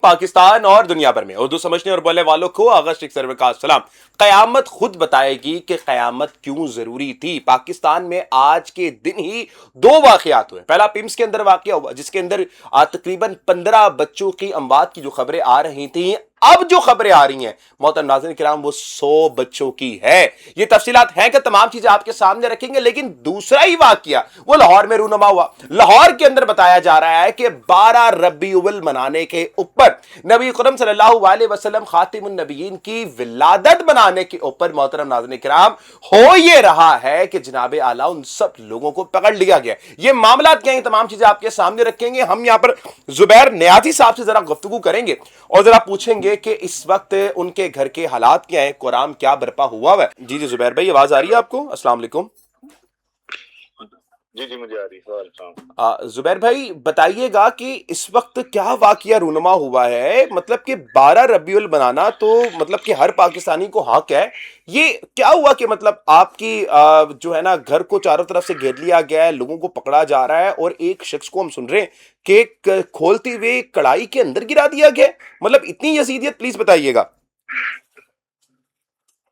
پاکستان اور دنیا بھر میں اردو سمجھنے اور بولنے والوں کو آغا شیخ سرور کا سلام۔ قیامت خود بتائے گی کہ قیامت کیوں ضروری تھی۔ پاکستان میں آج کے دن ہی دو واقعات ہوئے۔ پہلا پیمز کے اندر واقعہ ہوا جس کے اندر تقریباً 15 بچوں کی اموات کی جو خبریں آ رہی تھیں، اب جو خبریں آ رہی ہیں محترم ناظرین کرام وہ 100 بچوں کی ہے۔ یہ تفصیلات ہیں کہ تمام چیزیں آپ کے سامنے رکھیں گے، لیکن دوسرا ہی واقعہ وہ لاہور میں رونما ہوا۔ لاہور کے اندر بتایا جا رہا ہے کہ 12 ربیع الاول منانے کے اوپر نبی کرم صلی اللہ علیہ وسلم خاتم النبیین کی ولادت منانے کے اوپر محترم ناظرین کرام ہو یہ رہا ہے کہ جناب اعلیٰ ان سب لوگوں کو پکڑ لیا گیا۔ یہ معاملات کیا ہیں، یہ تمام چیزیں آپ کے سامنے رکھیں گے۔ ہم یہاں پر زبیر نیازی صاحب سے ذرا گفتگو کریں گے اور ذرا پوچھیں گے کہ اس وقت ان کے گھر کے حالات کیا ہیں، قرآن کیا برپا ہوا ہے۔ جی زبیر بھائی آواز آ رہی ہے آپ کو؟ السلام علیکم۔ جی مجھے آ رہی ہے۔ زبیر بھائی بتائیے گا کہ اس وقت کیا واقعہ رونما ہوا ہے، مطلب کہ 12 ربیع الاول بنانا تو مطلب کہ ہر پاکستانی کو حق ہے، یہ کیا ہوا کہ مطلب آپ کی جو ہے نا گھر کو چاروں طرف سے گھیر لیا گیا ہے، لوگوں کو پکڑا جا رہا ہے اور ایک شخص کو ہم سن رہے ہیں کہ کھولتے ہوئے کڑائی کے اندر گرا دیا گیا، مطلب اتنی یزیدیت پلیز بتائیے گا۔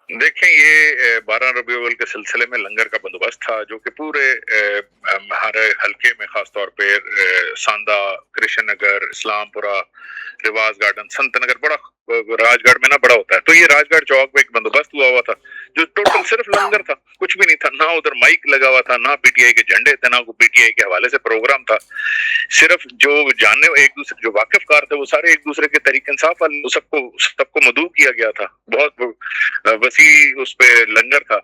دیکھیں یہ 12 ربیع الاول کے سلسلے میں لنگر کا بندوبست تھا جو کہ پورے ہمارے حلقے میں خاص طور پہ ساندہ، کرشن نگر، اسلام پورہ، رواز گارڈن، سنت نگر، بڑا راج گڑھ میں نا بڑا ہوتا ہے، تو یہ راج گڑھ چوک میں ایک بندوبست ہوا تھا جو ٹوٹل صرف لنگر تھا، کچھ بھی نہیں تھا، نہ ادھر مائک لگا ہوا تھا، نہ پی ٹی آئی کے جھنڈے تھے، نہ کوئی پی ٹی آئی کے حوالے سے پروگرام تھا، صرف جو جاننے ایک دوسرے جو واقف کار تھے وہ سارے ایک دوسرے کے طریق انصاف والے سب کو مدعو کیا گیا تھا، بہت وسیع اس پہ لنگر تھا۔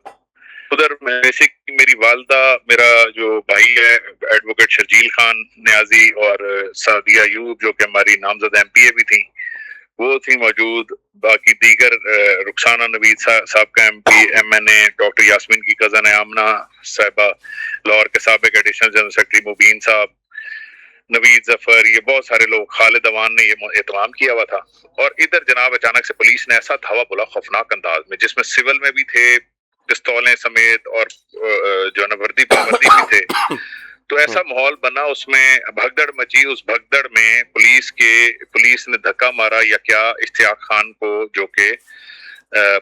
ادھر میری والدہ، میرا جو بھائی ہے ایڈوکیٹ شرجیل خان نیازی اور سعدیہ ایوب جو کہ ہماری نامزد ایم پی اے بھی تھیں وہ تھی موجود، باقی دیگر رخسانہ نوید صاحب کا ایم پی ایم این اے، ڈاکٹر یاسمین کی کزن ہے آمنہ صاحبہ، لاہور کے سابق ایڈیشنل جنرل سیکرٹری مبین صاحب، نوید ظفر، یہ بہت سارے لوگ، خالد اوان نے یہ اہتمام کیا ہوا تھا۔ اور ادھر جناب اچانک سے پولیس نے ایسا دھاوا بولا خوفناک انداز میں، جس میں سول میں بھی تھے، پستولیں سمیت، اور جو ہے وردی پابندی بھی تھے، تو ایسا ماحول بنا، اس میں بھگدڑ مچی۔ اس بھگدڑ میں پولیس نے دھکا مارا یا کیا اشتیاق خان کو، جو کہ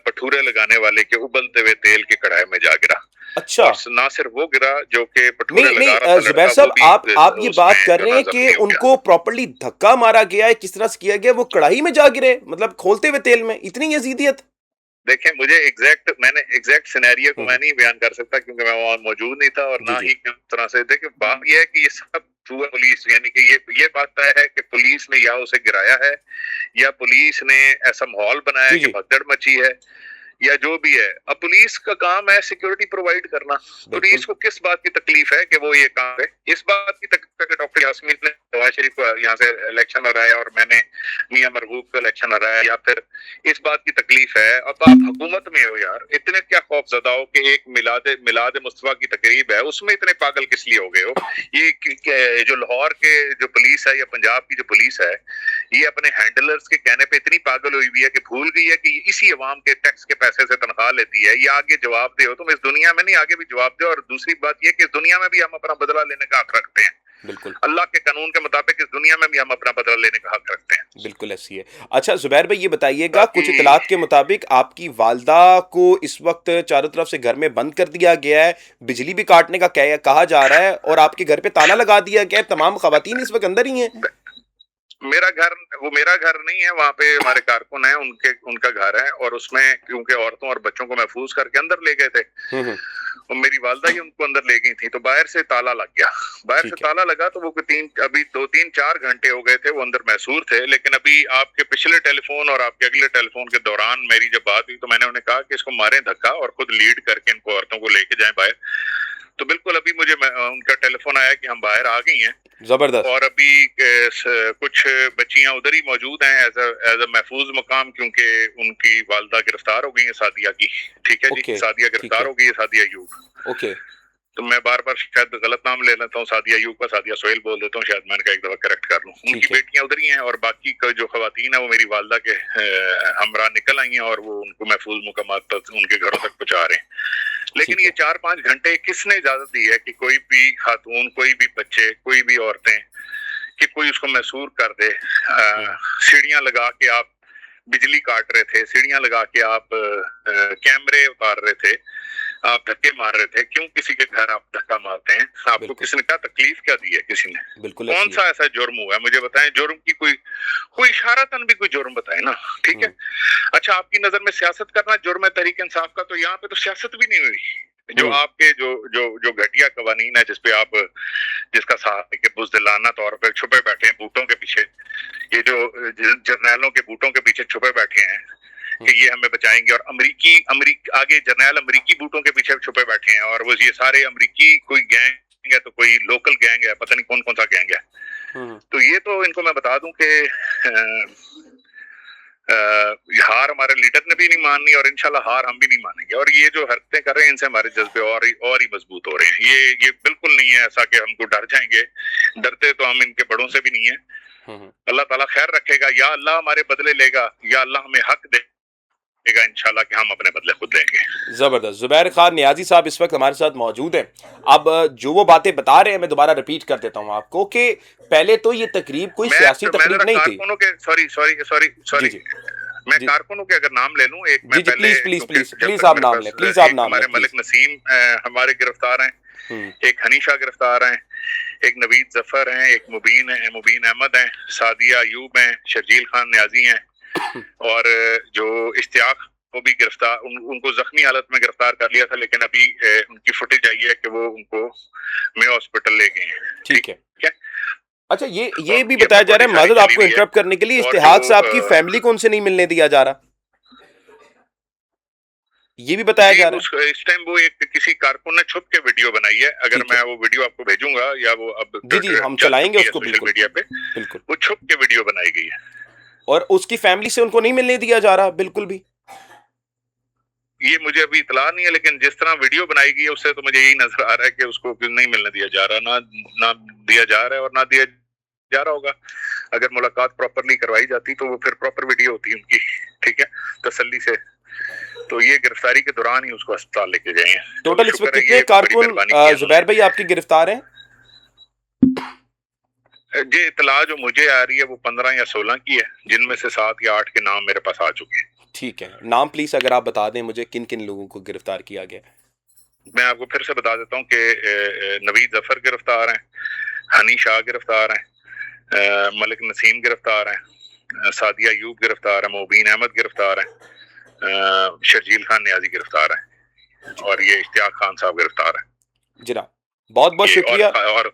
پٹھورے لگانے والے کے ابلتے ہوئے تیل کے کڑھائی میں جا گرا۔ اچھا، اور نہ صرف وہ گرا جو کہ پٹھورے لگا رہا تھا زبیر لڑکا، صاحب وہ بھی آپ یہ بات کر رہے ہیں کہ ان کو پراپرلی دھکا مارا گیا ہے، کس طرح سے کیا گیا، وہ کڑاہی میں جا گرے، مطلب کھولتے ہوئے تیل میں، اتنی یزیدیت؟ دیکھیں مجھے ایگزیکٹ سینیریو کو میں نہیں بیان کر سکتا کیونکہ میں وہاں موجود نہیں تھا، اور نہ ہی کس طرح سے، دیکھیں بات یہ ہے کہ یہ سب پولیس، یعنی کہ یہ بات طے ہے کہ پولیس نے یا اسے گرایا ہے یا پولیس نے ایسا ماحول بنایا کہ بھگدڑ مچی ہے یا جو بھی ہے۔ اب پولیس کا کام ہے سیکورٹی پرووائڈ کرنا، پولیس کو کس بات کی تکلیف ہے کہ وہ یہ کام ہے، اس بات کی تکلیف ہے کہ ڈاکٹر یاسمین نے نواز شریف کو یہاں سے الیکشن لڑایا اور میں نے میاں مرغوب کو الیکشن لڑایا، یا پھر اس بات کی تکلیف ہے اب آپ حکومت میں ہو یار، اتنے کیا خوف زدہ ہو کہ ایک میلاد مصطفیٰ کی تقریب ہے اس میں اتنے پاگل کس لیے ہو گئے ہو؟ یہ جو لاہور کے جو پولیس ہے یا پنجاب کی جو پولیس ہے یہ اپنے ہینڈلرز کے کہنے پہ اتنی پاگل ہوئی ہوئی ہے کہ بھول گئی ہے کہ اسی عوام کے ٹیکس کے پیسے سے تنخواہ لیتی ہے، یہ آگے جواب دے ہو تم اس دنیا میں، نہیں آگے بھی جواب دے، اور دوسری بات یہ کہ اس دنیا میں بھی ہم اپنا بدلہ لینے کا حق رکھتے ہیں، بالکل اللہ کے قانون کے مطابق اس دنیا میں بھی ہم اپنا بدلہ لینے کا حق رکھتے ہیں۔ بالکل ایسی ہے۔ اچھا زبیر بھائی یہ بتائیے گا، کچھ اطلاعات کے مطابق آپ کی والدہ کو اس وقت چاروں طرف سے گھر میں بند کر دیا گیا ہے، بجلی بھی کاٹنے کا کہا جا رہا ہے، اور آپ کے گھر پہ تالا لگا دیا گیا ہے، تمام خواتین اس وقت اندر ہی ہیں؟ میرا گھر نہیں ہے، وہاں پہ ہمارے کارکن ہیں، ان کا گھر ہے، اور اس میں کیونکہ عورتوں اور بچوں کو محفوظ کر کے اندر لے گئے تھے اور میری والدہ ہی ان کو اندر لے گئی تھی، تو باہر سے تالا لگ گیا، باہر سے تالا لگا تو وہ ابھی 2-3-4 گھنٹے ہو گئے تھے وہ اندر محصور تھے، لیکن ابھی آپ کے پچھلے ٹیلی فون اور آپ کے اگلے ٹیلی فون کے دوران میری جب بات ہوئی تو میں نے انہیں کہا کہ اس کو ماریں دھکا اور خود لیڈ کر کے ان کو عورتوں کو لے کے جائیں باہر، تو بالکل ابھی مجھے ان کا ٹیلی فون آیا کہ ہم باہر آ گئی ہیں، زبردست، اور ابھی کچھ بچیاں ادھر ہی موجود ہیں ایز اے محفوظ مقام، کیونکہ ان کی والدہ گرفتار ہو گئی ہیں سعدیہ کی، ٹھیک ہے جی، سعدیہ گرفتار ہو گئی ہے، سعدیہ ایوب، اوکے، تو میں بار بار شاید غلط نام لے لیتا ہوں، سعدیہ ایوب کا سعدیہ سہیل بول دیتا ہوں، شاید میں نے کہا ایک دفعہ کریکٹ کر لوں، ان کی بیٹیاں ادھر ہی ہیں، اور باقی جو خواتین ہیں وہ میری والدہ کے ہمراہ نکل آئی ہیں اور وہ ان کو محفوظ مقامات تک ان کے گھروں تک پہنچا رہے ہیں۔ لیکن یہ 4-5 گھنٹے کس نے اجازت دی ہے کہ کوئی بھی خاتون، کوئی بھی بچے، کوئی بھی عورتیں کہ کوئی اس کو محصور کر دے. سیڑھیاں لگا کے آپ بجلی کاٹ رہے تھے, سیڑھیاں لگا کے آپ کیمرے اتار رہے تھے, آپ دھکے مار رہے تھے. کیوں کسی کے گھر آپ دھکا مارتے ہیں؟ آپ کو کسی نے کیا تکلیف کیا دی ہے؟ کسی نے کون سا ایسا جرم ہوا ہے مجھے بتائیں؟ جرم کی کوئی اشارتاً بھی کوئی جرم بتائیں نا, ٹھیک ہے. اچھا, آپ کی نظر میں سیاست کرنا جرم ہے تحریک انصاف کا, تو یہاں پہ تو سیاست بھی نہیں ہوئی. جو آپ کے جو گھٹیا قوانین ہے جس پہ آپ جس کا ساتھ کہ بزدلانہ طور پہ چھپے بیٹھے ہیں بوٹوں کے پیچھے, یہ جو جرنیلوں کے بوٹوں کے پیچھے چھپے بیٹھے ہیں کہ یہ ہمیں بچائیں گے, اور امریکی آگے جرنیل امریکی بوٹوں کے پیچھے چھپے بیٹھے ہیں, اور وہ یہ سارے امریکی کوئی گینگ ہے تو کوئی لوکل گینگ ہے, پتہ نہیں کون کون سا گینگ ہے. تو یہ تو ان کو میں بتا دوں کہ ہار ہمارے لیڈر نے بھی نہیں ماننی, اور انشاءاللہ ہار ہم بھی نہیں مانیں گے. اور یہ جو حرکتیں کر رہے ہیں ان سے ہمارے جذبے اور ہی مضبوط ہو رہے ہیں. یہ بالکل نہیں ہے ایسا کہ ہم کو ڈر جائیں گے, ڈرتے تو ہم ان کے بڑوں سے بھی نہیں ہیں. اللہ تعالیٰ خیر رکھے گا, یا اللہ ہمارے بدلے لے گا, یا اللہ ہمیں حق دے گا انشاءاللہ کہ ہم اپنے بدلے خود لیں گے. زبردست. زبیر خان نیازی صاحب اس وقت ہمارے ساتھ موجود ہیں. اب جو وہ باتیں بتا رہے ہیں میں دوبارہ ریپیٹ کر دیتا ہوں آپ کو کہ پہلے تو یہ تقریب کوئی سیاسی تقریب نہیں تھی. سوری میں کارکنوں کے اگر نام لے لوں, ایک میں پہلے پلیز آپ نام لیں, پلیز آپ نام لیں. ہمارے ملک نسیم ہمارے گرفتار ہیں, ایک حنیشہ گرفتار ہیں, ایک نوید ظفر ہیں, ایک مبین احمد ہیں, سعدیہ ایوب ہیں, شرجیل خان نیازی ہیں, اور جو اشتیاق کو بھی گرفتار, ان کو زخمی حالت میں گرفتار کر لیا تھا, لیکن ابھی ان کی فوٹیج آئی ہے کہ وہ ان کو میو ہاسپٹل لے گئے ہیں. ٹھیک ہے. اچھا, یہ بھی بتایا جا رہا ہے, معذرت آپ کو انٹرپٹ کرنے کے لیے, اشتیاق صاحب کی فیملی کو ان سے نہیں ملنے دیا جا رہا, یہ بھی بتایا جا رہا ہے. اس ٹائم وہ ایک کسی کارکن نے چھپ کے ویڈیو بنائی ہے, اگر میں وہ ویڈیو آپ کو بھیجوں گا, یا وہ اب جی ہم چلائیں گے اس کو سوشل میڈیا پہ, وہ چھپ کے ویڈیو بنائی گئی ہے, اور اس کی فیملی سے ان کو نہیں ملنے دیا جا رہا بالکل بھی. یہ مجھے ابھی اطلاع نہیں ہے, لیکن جس طرح ویڈیو بنائی گئی ہے اس سے تو مجھے یہی نظر آ رہا ہے کہ اس کو نہیں ملنے دیا جا رہا, نہ دیا جا رہا ہے, اور نہ دیا جا رہا ہوگا. اگر ملاقات پراپرلی کروائی جاتی تو وہ پھر پراپر ویڈیو ہوتی ان کی, ٹھیک ہے, تسلی سے. تو یہ گرفتاری کے دوران ہی اس کو اسپتال لے کے گئے ہیں. ٹوٹل اس وقت کتنے کارکن زبیر بھائی آپ کی گرفتار ہیں؟ یہ اطلاع جو مجھے آ رہی ہے وہ 15 یا 16 کی ہے, جن میں سے 7 یا 8 کے نام میرے پاس آ چکے ہیں. ٹھیک ہے, نام پلیز اگر آپ بتا دیں مجھے کن کن لوگوں کو گرفتار کیا گیا. میں آپ کو پھر سے بتا دیتا ہوں کہ نوید ظفر گرفتار ہیں, ہنی شاہ گرفتار ہیں, ملک نسیم گرفتار ہیں, سعدیہ ایوب گرفتار ہیں, مبین احمد گرفتار ہیں, شرجیل خان نیازی گرفتار ہیں, اور یہ اشتیاق خان صاحب گرفتار ہیں. جناب بہت بہت شکریہ. اور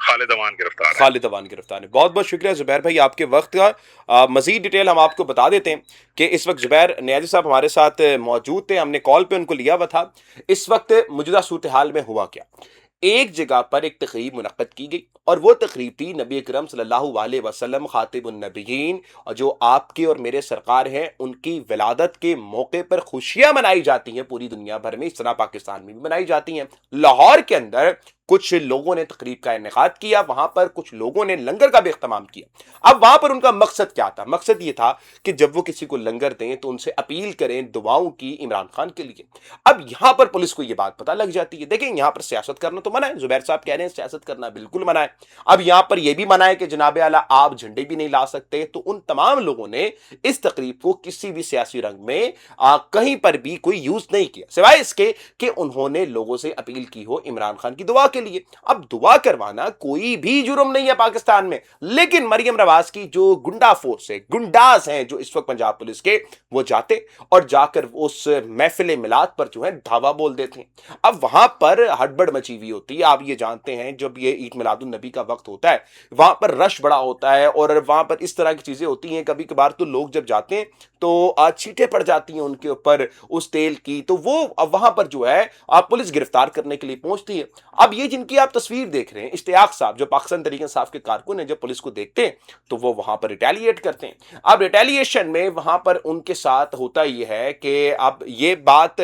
خالد اوان گرفتار ہے. خالد اوان گرفتار ہے. بہت بہت شکریہ زبیر بھائی آپ کے وقت کا. مزید ڈیٹیل ہم آپ کو بتا دیتے ہیں کہ اس وقت زبیر نیازی صاحب ہمارے ساتھ موجود تھے, ہم نے کال پہ ان کو لیا ہوا تھا. اس وقت موجودہ صورتحال میں ہوا کیا, ایک جگہ پر ایک تقریب منعقد کی گئی, اور وہ تقریب تھی نبی اکرم صلی اللہ علیہ وسلم خاتم النبیین, اور جو آپ کے اور میرے سرکار ہیں ان کی ولادت کے موقع پر خوشیاں منائی جاتی ہیں پوری دنیا بھر میں, اس طرح پاکستان میں بھی منائی جاتی ہیں. لاہور کے اندر کچھ لوگوں نے تقریب کا انعقاد کیا, وہاں پر کچھ لوگوں نے لنگر کا بھی اہتمام کیا. اب وہاں پر ان کا مقصد کیا تھا؟ مقصد یہ تھا کہ جب وہ کسی کو لنگر دیں تو ان سے اپیل کریں دعاؤں کی عمران خان کے لیے. اب یہاں پر پولیس کو یہ بات پتہ لگ جاتی ہے. دیکھیں یہاں پر سیاست کرنا تو منع ہے, زبیر صاحب کہہ رہے ہیں سیاست کرنا بالکل منع ہے. اب یہاں پر یہ بھی منع ہے کہ جناب اعلیٰ آپ جھنڈے بھی نہیں لا سکتے. تو ان تمام لوگوں نے اس تقریب کو کسی بھی سیاسی رنگ میں کہیں پر بھی کوئی یوز نہیں کیا, سوائے اس کے کہ انہوں نے لوگوں سے اپیل کی ہو عمران خان کی دعا کے لیے. اب دعا کروانا کوئی بھی جرم نہیں ہے پاکستان میں, لیکن مریم نواز کی جو گنڈا فورس ہے, گنڈاز ہیں جو اس وقت پنجاب پولیس کے, وہ جاتے اور جا کر اس محفل میلاد پر جو ہے دھاوا بول دیتے ہیں. اب وہاں پر ہڑبڑ مچی ہوئی ہوتی ہے. آپ یہ جانتے ہیں جب یہ عید میلاد النبی کا وقت ہوتا ہے وہاں پر رش بڑا ہوتا ہے, اور وہاں پر اس طرح کی چیزیں ہوتی ہیں. کبھی کبھار تو لوگ جب جاتے ہیں تو چھینٹیں پڑ جاتی ہیں ان کے اوپر اس تیل کی, تو وہ وہاں پر جو ہے پولیس گرفتار کرنے کے لیے پہنچتی ہے. اب یہ جن کی آپ تصویر دیکھ رہے ہیں, اشتیاق صاحب جو پاکستان تحریک انصاف کے کارکن ہیں, جب پولیس کو دیکھتے ہیں تو وہ وہاں پر ریٹیلیٹ کرتے ہیں. اب ریٹیلیشن میں وہاں پر ان کے ساتھ ہوتا یہ ہے کہ اب یہ بات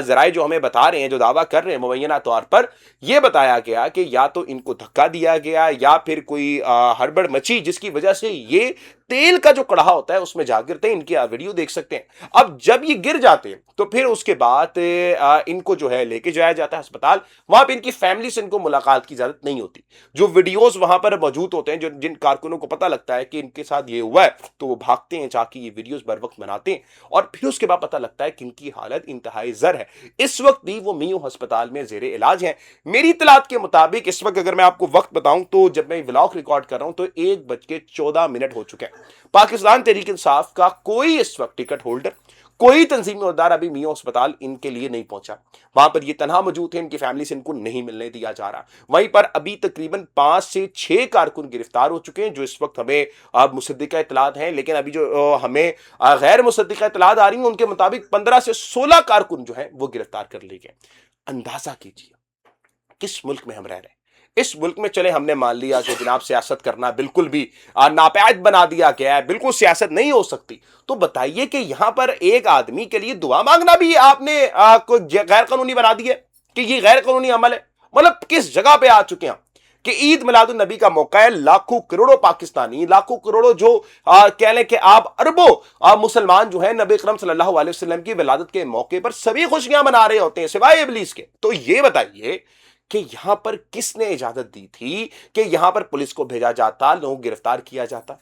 ذرائع جو ہمیں بتا رہے ہیں, جو دعویٰ کر رہے ہیں مبینہ طور پر, یہ بتایا گیا کہ یا تو ان کو دھکا دیا گیا یا پھر کوئی ہڑبڑ مچی جس کی وجہ سے یہ تیل کا جو کڑھا ہوتا ہے اس میں جا گرتے ہیں. ان کی ویڈیو دیکھ سکتے ہیں. اب جب یہ گر جاتے ہیں تو پھر اس کے بعد ان کو جو ہے لے کے جایا جاتا ہے ہسپتال. وہاں پہ ان کی فیملی سے ان کو ملاقات کی اجازت نہیں ہوتی. جو ویڈیوز وہاں پر موجود ہوتے ہیں, جن کارکنوں کو پتہ لگتا ہے کہ ان کے ساتھ یہ ہوا ہے, تو وہ بھاگتے ہیں جا کے یہ ویڈیوز بر وقت بناتے ہیں, اور پھر اس کے بعد پتہ لگتا ہے کہ ان کی حالت انتہائی زر ہے. اس وقت بھی وہ میو ہسپتال میں زیر علاج ہیں. میری اطلاعات کے مطابق اس وقت اگر میں آپ کو وقت بتاؤں تو جب میں ولاگ ریکارڈ کر رہا ہوں تو 1:14 ہو چکے ہیں. پاکستان تحریک انصاف کا کوئی اس وقت ٹکٹ ہولڈر, کوئی تنظیمی عہدیدار ابھی میو ہسپتال ان کے لیے نہیں پہنچا. وہاں پر یہ تنہا موجود ہیں, ان کی فیملی سے ان کو نہیں ملنے دیا جا رہا. وہیں پر ابھی تقریباً 5 سے 6 کارکن گرفتار ہو چکے ہیں جو اس وقت ہمیں مصدقہ اطلاعات ہیں, لیکن ابھی جو ہمیں غیر مصدقہ اطلاعات آ رہی ہیں ان کے مطابق 15 سے 16 کارکن جو ہیں وہ گرفتار کر لیے گئے. اندازہ کیجیے کس ملک میں ہم رہ رہے ہیں. اس ملک میں چلے ہم نے مان لیا کہ جناب سیاست کرنا بالکل بھی ناپید بنا دیا گیا ہے, بالکل سیاست نہیں ہو سکتی. تو بتائیے کہ یہاں پر ایک آدمی کے لیے دعا مانگنا بھی آپ نے غیر قانونی بنا دیا ہے کہ یہ غیر قانونی عمل ہے. مطلب کس جگہ پہ آ چکے ہیں کہ عید میلاد النبی کا موقع ہے, لاکھوں کروڑوں پاکستانی, لاکھوں کروڑوں جو کہہ لیں کہ آپ اربوں مسلمان جو ہیں نبی اکرم صلی اللہ علیہ وسلم کی ولادت کے موقع پر سبھی خوشیاں منا رہے ہوتے ہیں سوائے ابلیس کے. تو یہ بتائیے کہ یہاں پر کس نے اجازت دی تھی کہ یہاں پر پولیس کو بھیجا جاتا, لوگوں کو گرفتار کیا جاتا.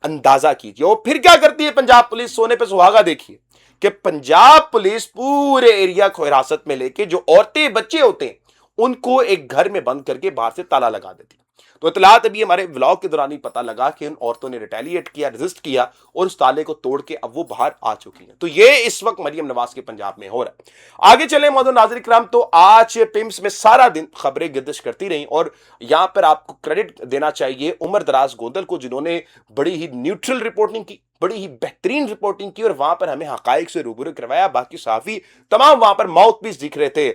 اندازہ کیجئے. اور پھر کیا کرتی ہے پنجاب پولیس, سونے پہ سہاگا دیکھیے کہ پنجاب پولیس پورے ایریا کو حراست میں لے کے جو عورتیں بچے ہوتے ہیں ان کو ایک گھر میں بند کر کے باہر سے تالا لگا دیتی. تو اطلاعات ابھی ہمارے ولاگ کے دوران ہی پتہ لگا کہ ان عورتوں نے ریٹیلیٹ کیا, ریزسٹ کیا, اور اس تالے کو توڑ کے اب وہ باہر آ چکی ہیں. تو یہ اس وقت مریم نواز کے پنجاب میں ہو رہا ہے. آگے چلیں معزز ناظرین کرام, تو آج پمس میں سارا دن خبریں گردش کرتی رہیں, اور یہاں پر آپ کو کریڈٹ دینا چاہیے عمر دراز گودل کو, جنہوں نے بڑی ہی نیوٹرل رپورٹنگ کی, بڑی ہی بہترین رپورٹنگ کی, اور وہاں پر ہمیں حقائق سے روبرو کروایا. باقی صحافی تمام وہاں پر ماؤتھ پیس دکھ رہے تھے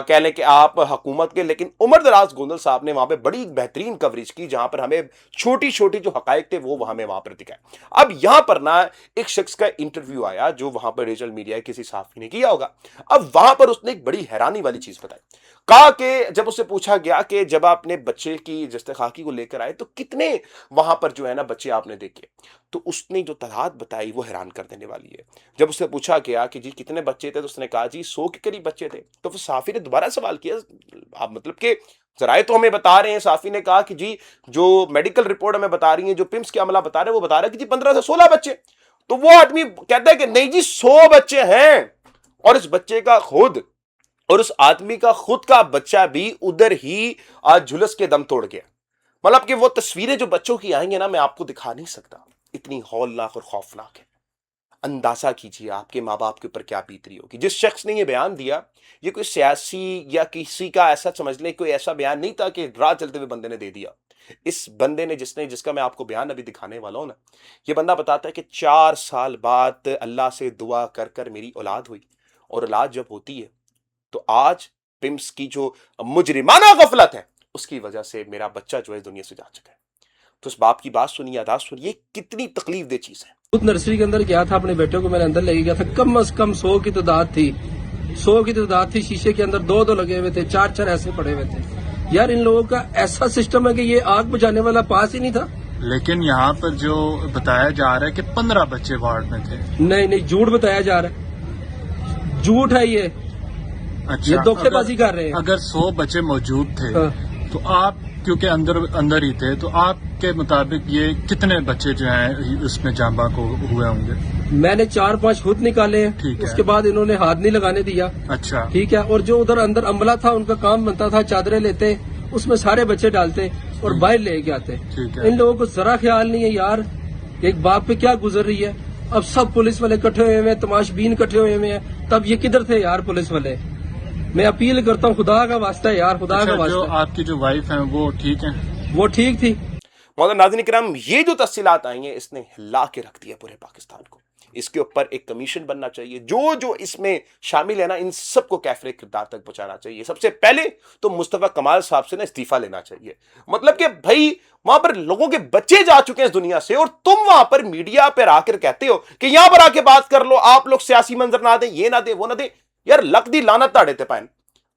کہہ لیں کہ آپ حکومت کے, لیکن عمر دراز گودل صاحب نے وہاں پہ بڑی بہترین کوریج کی جہاں پر ہمیں چھوٹی چھوٹی جو حقائق تھے وہ ہمیں وہاں پر دکھائے. اب یہاں پر نا ایک شخص کا انٹرویو آیا جو وہاں پر ڈیجیٹل میڈیا کسی صحافی نے کیا ہوگا. اب وہاں پر اس نے ایک بڑی حیرانی والی چیز بتائی. کہا کہ جب اس سے پوچھا گیا کہ جب آپ نے بچے کی جستے خاکی کو لے کر آئے تو کتنے وہاں پر جو ہے نا بچے آپ نے دیکھے, تو اس نے جو تعداد بتائی وہ حیران کر دینے والی ہے. جب اس سے پوچھا گیا کہ جی کتنے بچے تھے تو اس نے کہا جی 100 کے قریب بچے تھے. تو پھر صحافی نے دوبارہ سوال کیا, آپ مطلب کہ ذرائع تو ہمیں بتا رہے ہیں. صحافی نے کہا کہ جی جو میڈیکل رپورٹ ہمیں بتا رہی ہیں, جو پمس کے عملہ بتا رہے ہیں وہ بتا رہا ہے کہ جی 15 سے 16 بچے. تو وہ آدمی کہتا ہے کہ نہیں جی 100 بچے ہیں, اور اس بچے کا خود اور اس آدمی کا خود کا بچہ بھی ادھر ہی جھلس کے دم توڑ گیا. مطلب کہ وہ تصویریں جو بچوں کی آئیں گے نا میں آپ کو دکھا نہیں سکتا, اتنی ہولناک اور خوفناک ہے. اندازہ کیجئے آپ کے ماں باپ کے اوپر کیا بیت رہی ہوگی. جس شخص نے یہ بیان دیا یہ کوئی سیاسی یا کسی کا ایسا سمجھ لیں کوئی ایسا بیان نہیں تھا کہ راہ چلتے ہوئے بندے نے دے دیا. اس بندے نے جس کا میں آپ کو بیان ابھی دکھانے والا ہوں نا, یہ بندہ بتاتا ہے کہ 4 سال بعد اللہ سے دعا کر کر میری اولاد ہوئی, اور اولاد جب ہوتی ہے تو آج پمس کی جو مجرمانہ غفلت ہے اس کی وجہ سے میرا بچہ جو ہے دنیا سے جا چکا ہے. تو اس باپ کی بات سنیے, ادا سنیے, کتنی تکلیف دہ چیز ہے. خود نرسری کے اندر گیا تھا, اپنے بیٹے کو میں نے اندر لے کے گیا تھا. کم از کم 100 کی تعداد تھی, 100 کی تعداد تھی. شیشے کے اندر 2 لگے ہوئے تھے, 4 ایسے پڑے ہوئے تھے. یار ان لوگوں کا ایسا سسٹم ہے کہ یہ آگ بجھانے والا پاس ہی نہیں تھا. لیکن یہاں پر جو بتایا جا رہا ہے کہ 15 بچے وارڈ میں تھے. نہیں جھوٹ بتایا جا رہا ہے, جھوٹ ہے یہ. اچھا, یہ دھوکے بازی کر رہے ہیں. اگر 100 بچے موجود تھے تو آپ کیونکہ اندر ہی تھے, تو آپ کے مطابق یہ کتنے بچے جو ہیں اس میں جاں بحق ہوئے ہوں گے؟ میں نے 4-5 خود نکالے ہیں, اس کے بعد انہوں نے ہاتھ نہیں لگانے دیا. اچھا ٹھیک ہے. اور جو ادھر اندر عملہ تھا ان کا کام بنتا تھا چادریں لیتے, اس میں سارے بچے ڈالتے اور باہر لے کے آتے. ان لوگوں کو ذرا خیال نہیں ہے یار ایک باپ پہ کیا گزر رہی ہے. اب سب پولیس والے کٹھے ہوئے ہیں, تماش بین کٹھے ہوئے ہیں, تب یہ کدھر تھے یار پولیس والے. میں اپیل کرتا ہوں خدا کا واسطہ ہے یار, خدا کا واسطہ. جو آپ کی جو وائف ہیں وہ ٹھیک ہیں؟ وہ ٹھیک تھی. معزز ناظرین کرام, یہ جو تفصیلات آئی ہیں اس نے ہلا کے رکھ دیا پورے پاکستان کو. اس کے اوپر ایک کمیشن بننا چاہیے, جو اس میں شامل ہے نا ان سب کو کیفر کردار تک پہنچانا چاہیے. سب سے پہلے تو مصطفیٰ کمال صاحب سے نا استعفیٰ لینا چاہیے. مطلب کہ بھائی وہاں پر لوگوں کے بچے جا چکے ہیں اس دنیا سے, اور تم وہاں پر میڈیا پر آ کر کہتے ہو کہ یہاں پر آ کے بات کر لو, آپ لوگ سیاسی منظر نہ دیں, یہ نہ دیں, وہ نہ دیں. یار لک دی لعنت تاڑے تے پائن.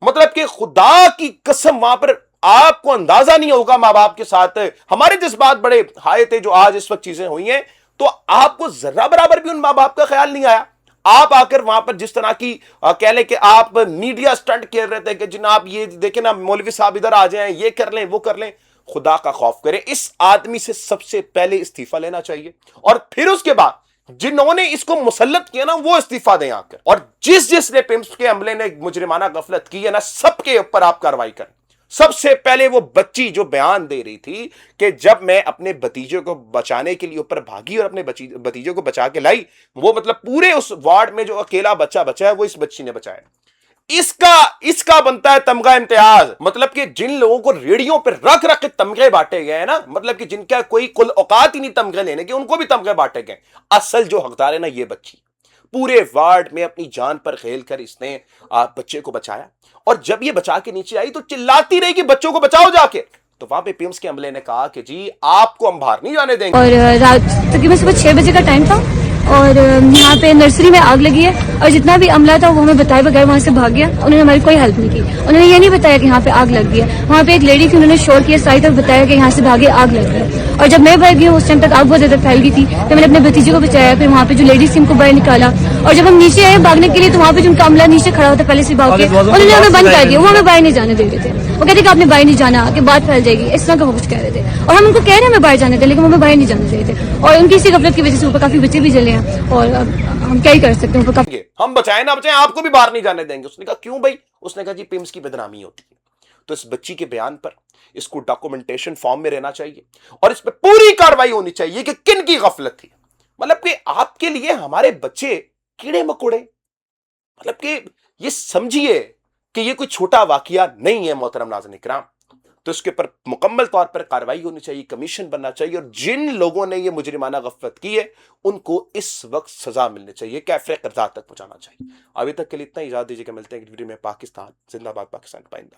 مطلب کہ خدا کی قسم وہاں پر آپ کو اندازہ نہیں ہوگا ماں باپ کے ساتھ ہمارے جذبات بڑے ہائے تھے جو آج اس وقت چیزیں ہوئی ہیں، تو آپ کو ذرہ برابر بھی ان ماں باپ کا خیال نہیں آیا. آپ آ کر وہاں پر جس طرح کی کہہ لیں کہ آپ میڈیا سٹنٹ کر رہے تھے کہ جناب یہ دیکھیں نا مولوی صاحب ادھر آ جائیں، یہ کر لیں وہ کر لیں. خدا کا خوف کرے، اس آدمی سے سب سے پہلے استعفیٰ لینا چاہیے، اور پھر اس کے بعد جنہوں نے اس کو مسلط کیا نا وہ استعفیٰ دیں آ کر، اور جس نے پمپس کے عملے نے مجرمانہ غفلت کی ہے نا سب کے اوپر آپ کارروائی کریں. سب سے پہلے وہ بچی جو بیان دے رہی تھی کہ جب میں اپنے بھتیجے کو بچانے کے لیے اوپر بھاگی اور اپنے بھتیجے کو بچا کے لائی، وہ مطلب پورے اس وارڈ میں جو اکیلا بچہ بچا ہے وہ اس بچی نے بچایا. اس کا بنتا ہے تمغہ امتیاز. مطلب کہ جن لوگوں کو ریڑیوں پہ رکھ کے تمغے بانٹے گئے ہیں نا، مطلب کہ جن کا کوئی کل اوقات ہی نہیں تمغے لینے کے، ان کو بھی تمغے بانٹے گئے. اصل جو حقدار ہے نا یہ بچی، پورے وارڈ میں اپنی جان پر کھیل کر اس نے بچے کو بچایا، اور جب یہ بچا کے نیچے آئی تو چلاتی رہی کہ بچوں کو بچاؤ جا کے. تو وہاں پہ پیمس کے عملے نے کہا کہ جی آپ کو ہم باہر نہیں جانے دیں گے. اور رات تقریباً صبح 6 بجے کا ٹائم تھا، اور یہاں پہ نرسری میں آگ لگی ہے، اور جتنا بھی عملہ تھا وہ ہمیں بتائے بغیر وہاں سے بھاگ گیا. انہوں نے ہماری کوئی ہیلپ نہیں کی. انہوں نے یہ نہیں بتایا کہ یہاں پہ آگ لگ گئی ہے. وہاں پہ ایک لیڈی تھی، انہوں نے شور کیا ساری طرف، بتایا کہ یہاں سے بھاگے آگ لگ گئی. اور جب میں بھاگ گئی ہوں اس ٹائم تک آگ بہت زیادہ پھیل گئی تھی، تو میں نے اپنے بھتیجے کو بچایا. پھر وہاں پہ جو لیڈیز تھی ان کو باہر نکالا، اور جب ہم نیچے آئے بھاگنے کے لیے تو وہاں پہ جو ان کا عملہ نیچے کھڑا ہوتا پہلے سے بھاگ کے، انہوں نے ہمیں بند کر دیا. وہ ہمیں باہر نہیں جانے دے رہے تھے. وہ کہتے کہ آپ نے باہر نہیں جانا کہ بات پھیل جائے گی، اس طرح کا وہ کچھ کہہ رہے تھے. اور ہم ان کو کہہ رہے ہیں ہمیں باہر جانے تھے، لیکن ہمیں باہر نہیں جانے دے رہے تھے. اور ان کی اسی غفلت کی وجہ سے اوپر کافی بچے بھی جلے ہیں، اور ہم کیا ہی کر سکتے ہیں. اوپر کافی ہم بچائیں نہ بچائیں آپ کو بھی باہر نہیں جانے دیں گے. اس نے کہا کیوں بھائی؟ اس نے کہا جی پیمس کی بدنامی ہوتی ہے. تو اس بچی کے بیان پر اس کو ڈاکومنٹیشن فارم میں رہنا چاہیے، اور اس پہ پوری کاروائی ہونی چاہیے کہ کن کی غفلت تھی. مطلب کہ آپ کے لیے ہمارے بچے کیڑے مکوڑے، مطلب کہ یہ سمجھیے کہ یہ کوئی چھوٹا واقعہ نہیں ہے محترم ناظرین کرام. تو اس کے پر مکمل طور پر کارروائی ہونی چاہیے، کمیشن بننا چاہیے، اور جن لوگوں نے یہ مجرمانہ غفلت کی ہے ان کو اس وقت سزا ملنی چاہیے، کیفر قرار تک پہنچانا چاہیے. ابھی تک کے لیے اتنا، اجازت دیجیے کہ ملتے ہیں ایک ویڈیو میں. پاکستان زندہ باد، پاکستان پائندہ.